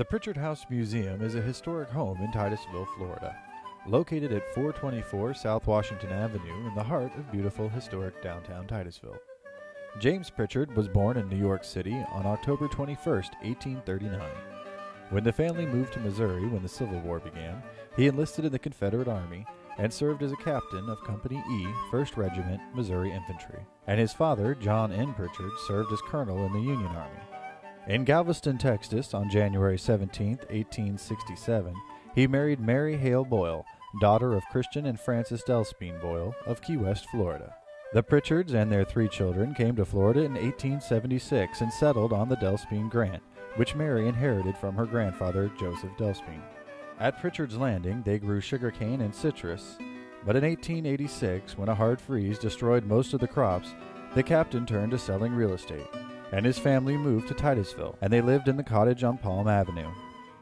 The Pritchard House Museum is a historic home in Titusville, Florida, located at 424 South Washington Avenue in the heart of beautiful historic downtown Titusville. James Pritchard was born in New York City on October 21, 1839. When the family moved to Missouri when the Civil War began, he enlisted in the Confederate Army and served as a captain of Company E, 1st Regiment, Missouri Infantry. And his father, John N. Pritchard, served as colonel in the Union Army. In Galveston, Texas, on January 17, 1867, he married Mary Hale Boyle, daughter of Christian and Frances Delspine Boyle of Key West, Florida. The Pritchards and their 3 children came to Florida in 1876 and settled on the Delspine Grant, which Mary inherited from her grandfather, Joseph Delspine. At Pritchard's Landing, they grew sugarcane and citrus, but in 1886, when a hard freeze destroyed most of the crops, the captain turned to selling real estate, and his family moved to Titusville, and they lived in the cottage on Palm Avenue.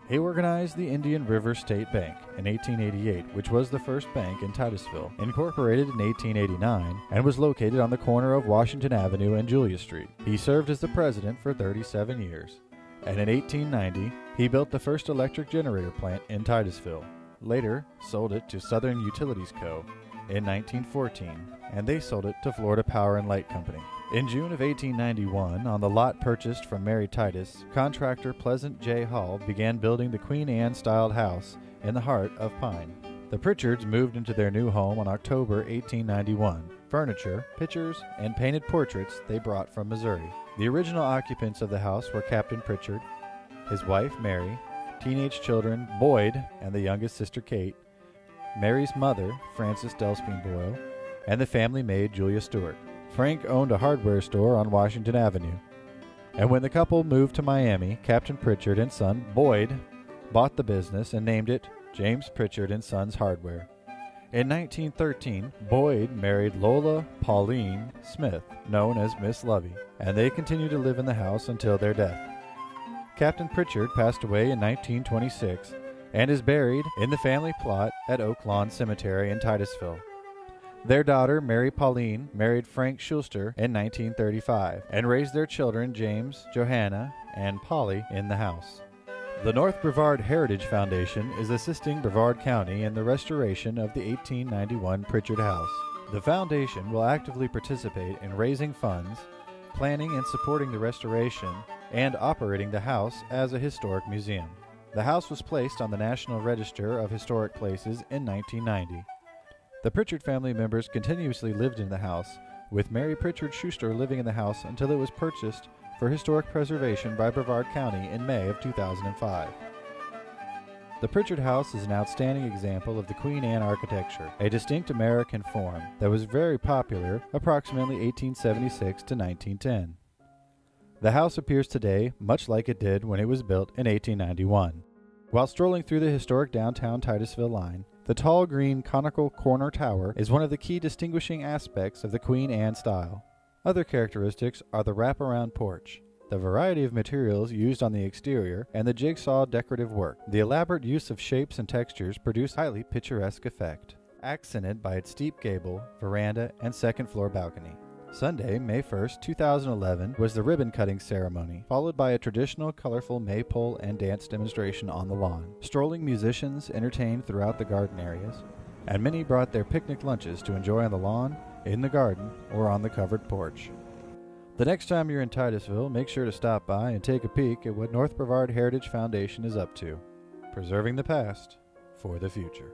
He organized the Indian River State Bank in 1888, which was the first bank in Titusville, incorporated in 1889, and was located on the corner of Washington Avenue and Julia Street. He served as the president for 37 years. And in 1890, he built the first electric generator plant in Titusville. Later, sold it to Southern Utilities Co. in 1914, and they sold it to Florida Power and Light Company. In June of 1891, on the lot purchased from Mary Titus, contractor Pleasant J. Hall began building the Queen Anne-styled house in the heart of Pine. The Pritchards moved into their new home on October 1891. Furniture, pictures, and painted portraits they brought from Missouri. The original occupants of the house were Captain Pritchard, his wife Mary, teenage children Boyd and the youngest sister Kate, Mary's mother, Frances Delspine Boyle, and the family maid Julia Stewart. Frank owned a hardware store on Washington Avenue. And when the couple moved to Miami, Captain Pritchard and son Boyd bought the business and named it James Pritchard and Sons Hardware. In 1913, Boyd married Lola Pauline Smith, known as Miss Lovey, and they continued to live in the house until their death. Captain Pritchard passed away in 1926 and is buried in the family plot at Oak Lawn Cemetery in Titusville. Their daughter, Mary Pauline, married Frank Schuster in 1935 and raised their children, James, Johanna, and Polly, in the house. The North Brevard Heritage Foundation is assisting Brevard County in the restoration of the 1891 Pritchard House. The foundation will actively participate in raising funds, planning and supporting the restoration, and operating the house as a historic museum. The house was placed on the National Register of Historic Places in 1990. The Pritchard family members continuously lived in the house, with Mary Pritchard Schuster living in the house until it was purchased for historic preservation by Brevard County in May of 2005. The Pritchard House is an outstanding example of the Queen Anne architecture, a distinct American form that was very popular approximately 1876 to 1910. The house appears today much like it did when it was built in 1891. While strolling through the historic downtown Titusville line, the tall green conical corner tower is one of the key distinguishing aspects of the Queen Anne style. Other characteristics are the wraparound porch, the variety of materials used on the exterior, and the jigsaw decorative work. The elaborate use of shapes and textures produce a highly picturesque effect, accented by its steep gable, veranda, and second-floor balcony. Sunday, May 1, 2011, was the ribbon-cutting ceremony, followed by a traditional colorful maypole and dance demonstration on the lawn. Strolling musicians entertained throughout the garden areas, and many brought their picnic lunches to enjoy on the lawn, in the garden, or on the covered porch. The next time you're in Titusville, make sure to stop by and take a peek at what North Brevard Heritage Foundation is up to, preserving the past for the future.